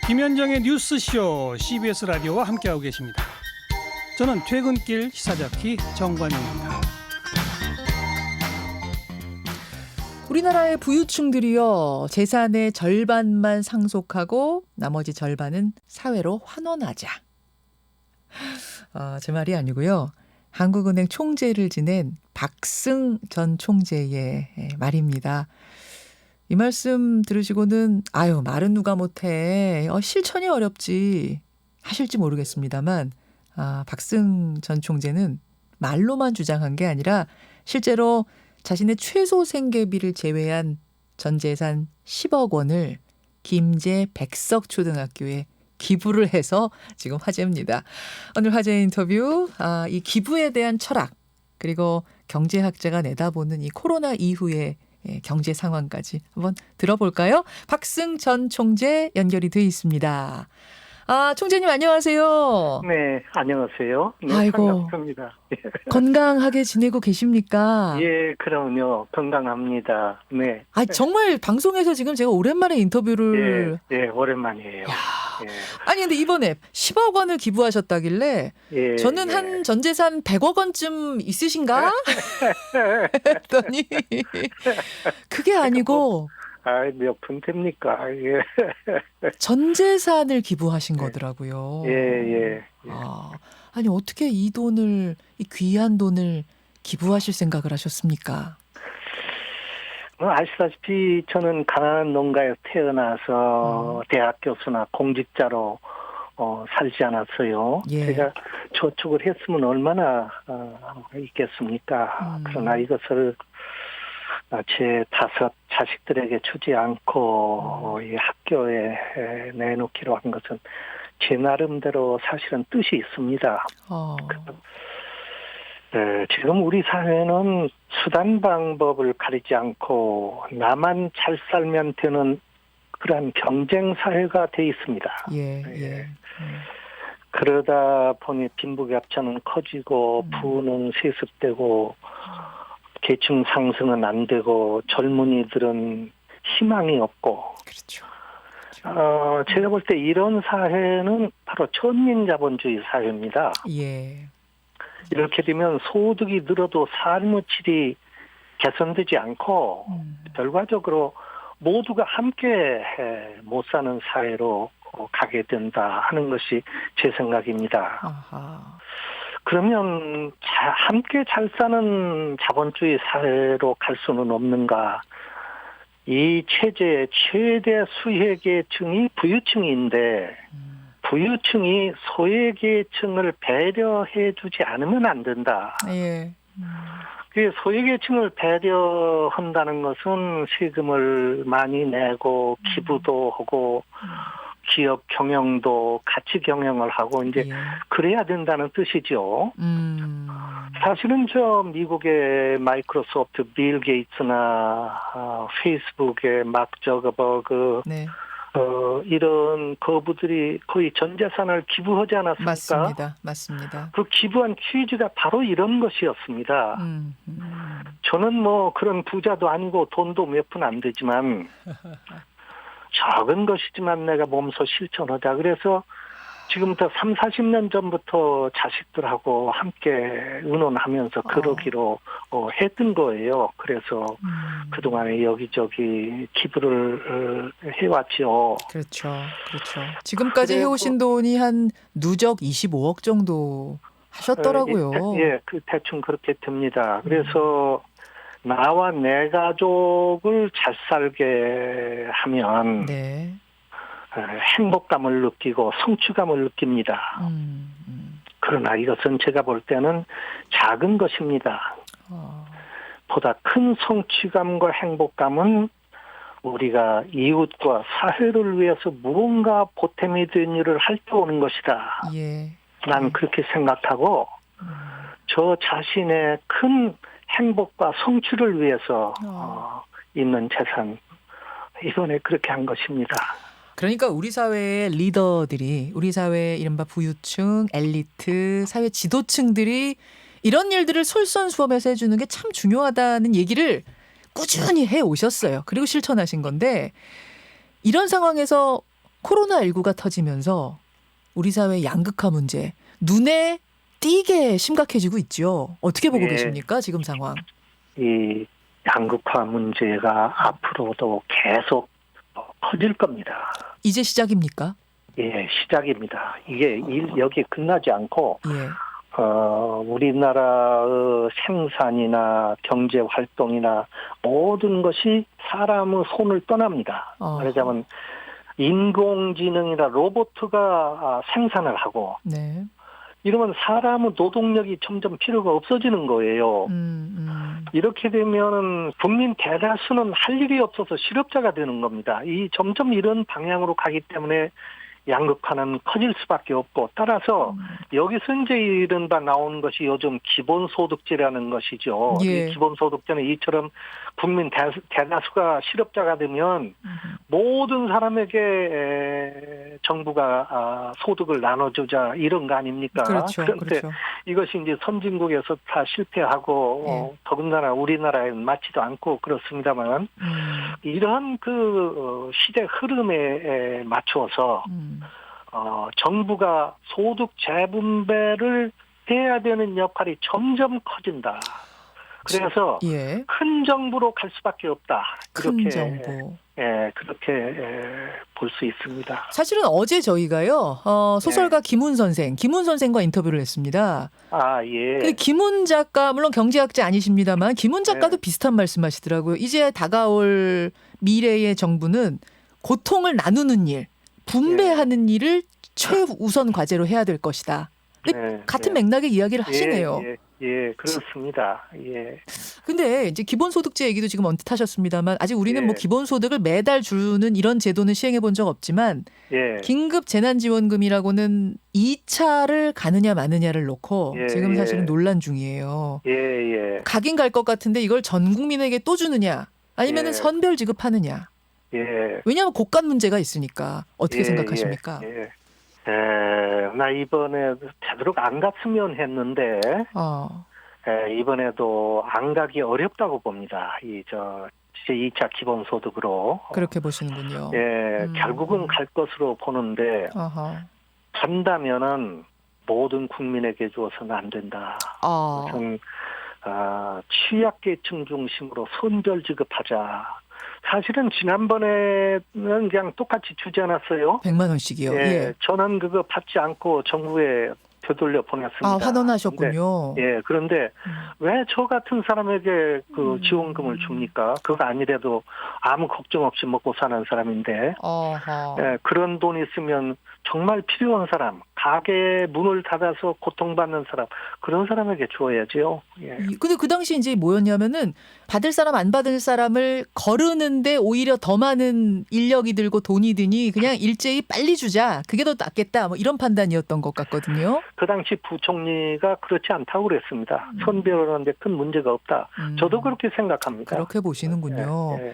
김현정의 뉴스쇼 CBS 라디오와 함께하고 계십니다. 저는 퇴근길 시사자키 정관용입니다. 우리나라의 부유층들이요, 재산의 절반만 상속하고 나머지 절반은 사회로 환원하자. 제 말이 아니고요. 한국은행 총재를 지낸 박승 전 총재의 말입니다. 이 말씀 들으시고는 말은 누가 못해, 실천이 어렵지 하실지 모르겠습니다만, 박승 전 총재는 말로만 주장한 게 아니라 실제로 자신의 최소 생계비를 제외한 전 재산 10억 원을 김제 백석초등학교에 기부를 해서 지금 화제입니다. 오늘 화제 인터뷰, 이 기부에 대한 철학, 그리고 경제학자가 내다보는 이 코로나 이후의 경제 상황까지 한번 들어볼까요? 박승 전 총재 연결이 돼 있습니다. 총재님 안녕하세요. 네, 안녕하세요. 네, 아이고, 반갑습니다. 건강하게 지내고 계십니까? 예, 그럼요. 건강합니다. 네. 정말 방송에서 지금 제가 오랜만에 인터뷰를. 예, 오랜만이에요. 예. 아니 근데 이번에 10억 원을 기부하셨다길래 저는 한 전재산 100억 원쯤 있으신가? 했더니 그게 아니고 몇 푼 됩니까? 예. 전 재산을 기부하신 거더라고요. 예. 아니 어떻게 이 돈을, 이 귀한 돈을 기부하실 생각을 하셨습니까? 아시다시피 저는 가난한 농가에 태어나서 대학 교수나 공직자로 살지 않았어요. 예. 제가 저축을 했으면 얼마나 있겠습니까? 그러나 이것을 제 5 자식들에게 주지 않고 이 학교에 내놓기로 한 것은 제 나름대로 사실은 뜻이 있습니다. 지금 우리 사회는 수단 방법을 가리지 않고 나만 잘 살면 되는 그러한 경쟁 사회가 돼 있습니다. 그러다 보니 빈부격차는 커지고 부는 세습되고 계층 상승은 안 되고 젊은이들은 희망이 없고. 그렇죠. 제가 볼 때 이런 사회는 바로 천민자본주의 사회입니다. 이렇게 되면 소득이 늘어도 삶의 질이 개선되지 않고 결과적으로 모두가 함께 못 사는 사회로 가게 된다 하는 것이 제 생각입니다. 그러면 함께 잘 사는 자본주의 사회로 갈 수는 없는가? 이 체제의 최대 수혜계층이 부유층인데 부유층이 소외계층을 배려해주지 않으면 안 된다. 그 소외계층을 배려한다는 것은 세금을 많이 내고 기부도 하고 기업 경영도 같이 경영을 하고 이제 그래야 된다는 뜻이죠. 사실은 미국의 마이크로소프트 빌 게이츠나 페이스북의 마크 저거버그 이런 거부들이 거의 전 재산을 기부하지 않았습니까? 맞습니다. 그 기부한 취지가 바로 이런 것이었습니다. 저는 그런 부자도 아니고 돈도 몇 푼 안 되지만 적은 것이지만 내가 몸소 실천하자. 그래서 지금부터 30-40년 전부터 자식들하고 함께 의논하면서 그러기로 했던 거예요. 그래서 그동안에 여기저기 기부를 해왔죠. 그렇죠. 지금까지 해오신 돈이 한 누적 25억 정도 하셨더라고요. 대충 그렇게 됩니다. 그래서 나와 내 가족을 잘 살게 하면 행복감을 느끼고 성취감을 느낍니다. 그러나 이것은 제가 볼 때는 작은 것입니다. 보다 큰 성취감과 행복감은 우리가 이웃과 사회를 위해서 무언가 보탬이 된 일을 할 때 오는 것이다. 난 그렇게 생각하고 저 자신의 큰 행복과 성취를 위해서 있는 재산, 이번에 그렇게 한 것입니다. 그러니까 우리 사회의 리더들이, 우리 사회의 이른바 부유층, 엘리트, 사회 지도층들이 이런 일들을 솔선수범해서 해주는 게 참 중요하다는 얘기를 꾸준히 해오셨어요. 그리고 실천하신 건데, 이런 상황에서 코로나19가 터지면서 우리 사회의 양극화 문제 눈에 띄게 심각해지고 있죠. 어떻게 보고 예. 계십니까? 지금 상황. 이 양극화 문제가 앞으로도 계속 커질 겁니다. 이제 시작입니까? 예, 시작입니다. 이게 여기 끝나지 않고 예. 우리나라의 생산이나 경제 활동이나 모든 것이 사람의 손을 떠납니다. 말하자면 인공지능이나 로봇가 생산을 하고 네. 이러면 사람의 노동력이 점점 필요가 없어지는 거예요. 이렇게 되면은 국민 대다수는 할 일이 없어서 실업자가 되는 겁니다. 점점 이런 방향으로 가기 때문에 양극화는 커질 수밖에 없고 따라서 여기서 이제 이른바 나온 것이 요즘 기본소득제라는 것이죠. 예. 이 기본소득제는 이처럼 국민 대다수가 실업자가 되면 모든 사람에게 정부가 소득을 나눠주자 이런 거 아닙니까? 그렇죠. 그런데 그렇죠. 이것이 이제 선진국에서 다 실패하고 예. 더군다나 우리나라에는 맞지도 않고 그렇습니다만 이러한 시대 흐름에 맞춰서 정부가 소득 재분배를 해야 되는 역할이 점점 커진다. 그래서 예. 큰 정부로 갈 수밖에 없다. 큰 그렇게 정부. 그렇게 볼 수 있습니다. 사실은 어제 저희가요 소설가 김훈 선생과 인터뷰를 했습니다. 아 예. 근데 김훈 작가 물론 경제학자 아니십니다만 김훈 작가도 비슷한 말씀하시더라고요. 이제 다가올 미래의 정부는 고통을 나누는 일, 분배하는 일을 최우선 과제로 해야 될 것이다. 근데 같은 맥락의 이야기를 하시네요. 예, 그렇습니다. 예. 근데 이제 기본소득제 얘기도 지금 언뜻 하셨습니다만 아직 우리는 예. 뭐 기본소득을 매달 주는 이런 제도는 시행해 본 적 없지만 예. 긴급 재난지원금이라고는 2차를 가느냐 마느냐를 놓고 예, 지금 예. 사실은 논란 중이에요. 예. 가긴 갈 것 같은데 이걸 전 국민에게 또 주느냐 아니면은 예. 선별 지급하느냐. 예. 왜냐하면 고가 문제가 있으니까 어떻게 예, 생각하십니까? 예. 나 이번에 되도록 안 갔으면 했는데 이번에도 안 가기 어렵다고 봅니다. 이제 2차 기본소득으로. 그렇게 보시는군요. 예, 결국은 갈 것으로 보는데 간다면은 모든 국민에게 주어서는 안 된다. 우선 취약계층 중심으로 선별 지급하자. 사실은 지난번에는 그냥 똑같이 주지 않았어요. 100만 원씩이요. 예, 저는 그거 받지 않고 정부에 되돌려 보냈습니다. 환원하셨군요. 그런데 왜 저 같은 사람에게 그 지원금을 줍니까? 그거 아니래도 아무 걱정 없이 먹고 사는 사람인데 그런 돈 있으면 정말 필요한 사람, 가게 문을 닫아서 고통받는 사람, 그런 사람에게 줘야죠. 예. 근데 그 당시 이제 뭐였냐면은 받을 사람 안 받을 사람을 거르는데 오히려 더 많은 인력이 들고 돈이 드니 그냥 일제히 빨리 주자. 그게 더 낫겠다. 뭐 이런 판단이었던 것 같거든요. 그 당시 부총리가 그렇지 않다고 그랬습니다. 선별하는데 큰 문제가 없다. 저도 그렇게 생각합니다. 그렇게 보시는군요. 예.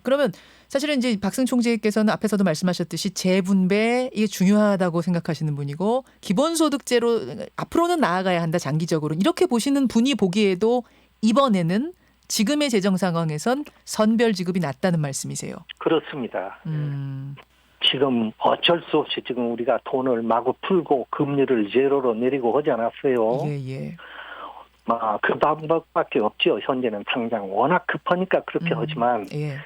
그러면 사실은 이제 박승 총재께서는 앞에서도 말씀하셨듯이 재분배 이게 중요하다고 생각하시는 분이고 기본소득제로 앞으로는 나아가야 한다 장기적으로 이렇게 보시는 분이 보기에도 이번에는 지금의 재정 상황에선 선별 지급이 낫다는 말씀이세요. 그렇습니다. 지금 어쩔 수 없이 지금 우리가 돈을 마구 풀고 금리를 제로로 내리고 하지 않았어요. 예. 그 방법밖에 없죠. 현재는 당장 워낙 급하니까 그렇게 하지만 예.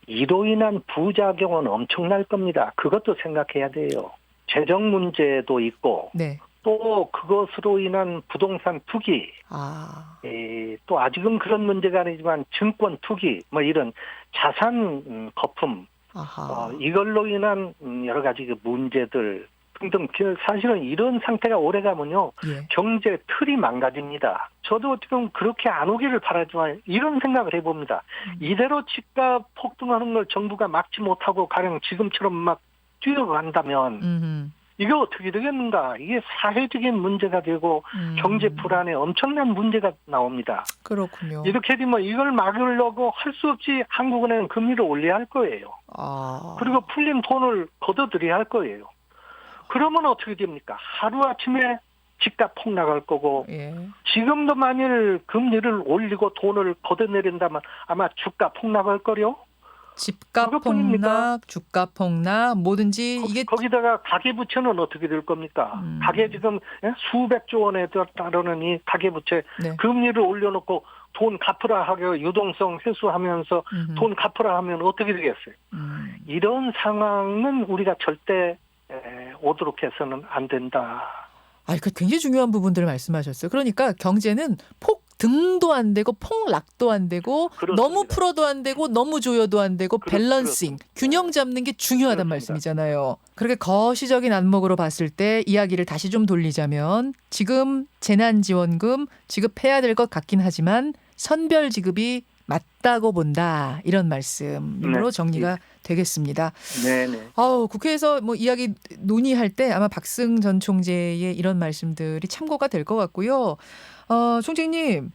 이로 인한 부작용은 엄청날 겁니다. 그것도 생각해야 돼요. 재정 문제도 있고 네. 또 그것으로 인한 부동산 투기 또 아직은 그런 문제가 아니지만 증권 투기 뭐 이런 자산 거품 이걸로 인한 여러 가지 그 문제들 등등 사실은 이런 상태가 오래가면요 경제 틀이 망가집니다. 저도 지금 그렇게 안 오기를 바라지만 이런 생각을 해봅니다. 이대로 집값 폭등하는 걸 정부가 막지 못하고 가령 지금처럼 막 뛰어간다면 이게 어떻게 되겠는가? 이게 사회적인 문제가 되고 경제 불안에 엄청난 문제가 나옵니다. 그렇군요. 이렇게 되면 이걸 막으려고 할 수 없이 한국은행은 금리를 올려야 할 거예요. 그리고 풀린 돈을 걷어들여야 할 거예요. 그러면 어떻게 됩니까? 하루아침에 집값 폭락할 거고 지금도 만일 금리를 올리고 돈을 걷어내린다면 아마 주가 폭락할 거요. 집값 그것뿐입니까? 폭락, 주가 폭락, 뭐든지 이게 거기다가 가계부채는 어떻게 될 겁니까? 가계 지금 수백조 원에 따르는 이 가계부채 네. 금리를 올려놓고 돈 갚으라 하고 유동성 회수하면서 돈 갚으라 하면 어떻게 되겠어요? 이런 상황은 우리가 절대 오도록 해서는 안 된다. 그 굉장히 중요한 부분들을 말씀하셨어요. 그러니까 경제는 폭등도 안 되고 폭락도 안 되고 그렇습니다. 너무 풀어도 안 되고 너무 조여도 안 되고 밸런싱, 그렇습니다. 균형 잡는 게 중요하단 그렇습니다. 말씀이잖아요. 그렇게 거시적인 안목으로 봤을 때 이야기를 다시 좀 돌리자면 지금 재난지원금 지급해야 될 것 같긴 하지만 선별 지급이 맞다고 본다. 이런 말씀으로 네. 정리가 되겠습니다. 네네. 국회에서 뭐 이야기 논의할 때 아마 박승 전 총재의 이런 말씀들이 참고가 될 것 같고요. 총재님,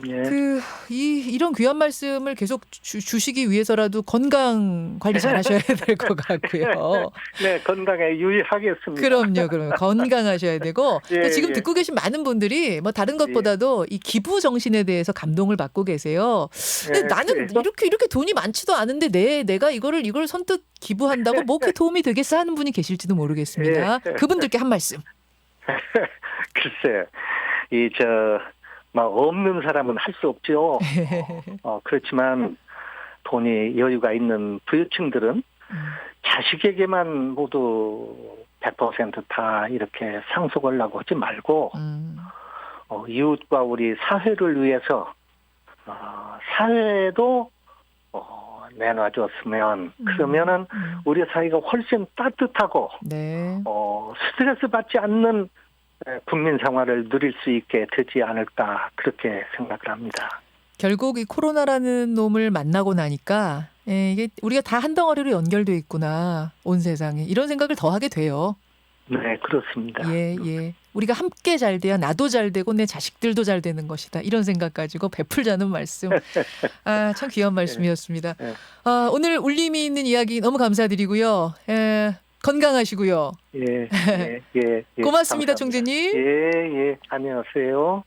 예. 이런 귀한 말씀을 계속 주시기 위해서라도 건강 관리 잘 하셔야 될 것 같고요. 네, 건강에 유의하겠습니다. 그럼요. 건강하셔야 되고. 예, 근데 지금 예. 듣고 계신 많은 분들이 뭐 다른 것보다도 이 기부 정신에 대해서 감동을 받고 계세요. 근데 예, 나는 그래서 이렇게 돈이 많지도 않은데 내가 이걸 선뜻 기부한다고 뭐 그렇게 도움이 되겠어 하는 분이 계실지도 모르겠습니다. 예. 그분들께 한 말씀. 글쎄, 없는 사람은 할 수 없죠. 그렇지만 돈이 여유가 있는 부유층들은 자식에게만 모두 100% 다 이렇게 상속하려고 하지 말고 이웃과 우리 사회를 위해서 사회에도 내놔줬으면 그러면은 우리 사회가 훨씬 따뜻하고 네. 스트레스 받지 않는 국민 생활을 누릴 수 있게 되지 않을까 그렇게 생각을 합니다. 결국 이 코로나라는 놈을 만나고 나니까 이게 우리가 다 한 덩어리로 연결돼 있구나. 온 세상에. 이런 생각을 더 하게 돼요. 네, 그렇습니다. 예. 우리가 함께 잘 돼야 나도 잘 되고 내 자식들도 잘 되는 것이다. 이런 생각 가지고 베풀자는 말씀. 참 귀한 말씀이었습니다. 네. 오늘 울림이 있는 이야기 너무 감사드리고요. 건강하시고요. 예. 고맙습니다, 감사합니다. 총재님. 예. 안녕하세요.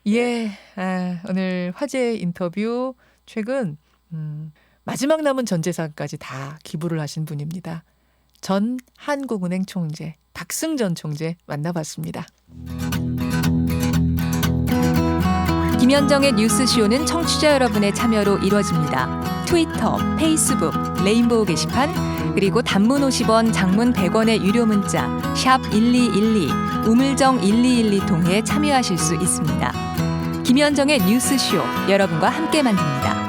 오늘 화제 인터뷰 최근 마지막 남은 전 재산까지 다 기부를 하신 분입니다. 전 한국은행 총재 박승 전 총재 만나봤습니다. 김현정의 뉴스쇼는 청취자 여러분의 참여로 이루어집니다. 트위터, 페이스북, 레인보우 게시판, 그리고 단문 50원, 장문 100원의 유료 문자 샵 1212, 우물정 1212 통해 참여하실 수 있습니다. 김현정의 뉴스쇼, 여러분과 함께 만듭니다.